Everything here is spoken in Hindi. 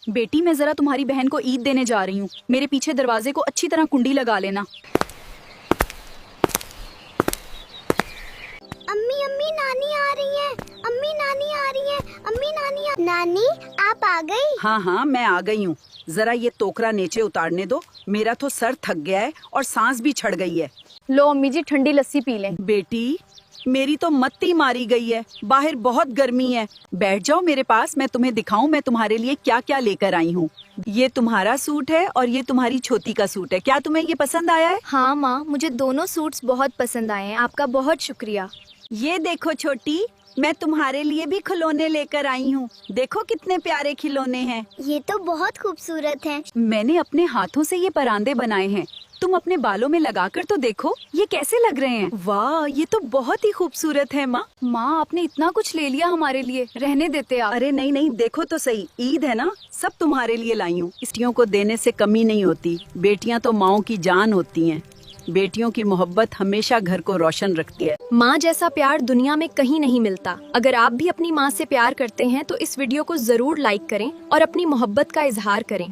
बेटी मैं जरा तुम्हारी बहन को ईद देने जा रही हूँ, मेरे पीछे दरवाजे को अच्छी तरह कुंडी लगा लेना। अम्मी अम्मी नानी आ रही है, अम्मी नानी आ रही है, अम्मी नानी आप आ गई? हाँ हाँ मैं आ गई हूँ। जरा ये टोकरा नीचे उतारने दो, मेरा तो सर थक गया है और सांस भी छड़ गई है। लो अम्मी जी ठंडी लस्सी पी लें। बेटी मेरी तो मत्ती मारी गई है, बाहर बहुत गर्मी है। बैठ जाओ मेरे पास, मैं तुम्हें दिखाऊं मैं तुम्हारे लिए क्या क्या लेकर आई हूँ। ये तुम्हारा सूट है और ये तुम्हारी छोटी का सूट है, क्या तुम्हें ये पसंद आया है? हाँ माँ, मुझे दोनों सूट्स बहुत पसंद आए हैं, आपका बहुत शुक्रिया। ये देखो छोटी, मैं तुम्हारे लिए भी खिलौने लेकर आई हूँ। देखो कितने प्यारे खिलौने हैं। ये तो बहुत खूबसूरत है। मैंने अपने हाथों से ये परांदे बनाए हैं, तुम अपने बालों में लगाकर तो देखो ये कैसे लग रहे हैं। वाह ये तो बहुत ही खूबसूरत है माँ। माँ आपने इतना कुछ ले लिया हमारे लिए, रहने देते आप। अरे नहीं नहीं, देखो तो सही, ईद है ना, सब तुम्हारे लिए लाई हूँ। बेटियों को देने से कमी नहीं होती, बेटियाँ तो माँओं की जान होती हैं। बेटियों की मोहब्बत हमेशा घर को रोशन रखती है। माँ जैसा प्यार दुनिया में कहीं नहीं मिलता। अगर आप भी अपनी माँ से प्यार करते हैं तो इस वीडियो को जरूर लाइक करें और अपनी मोहब्बत का इजहार करें।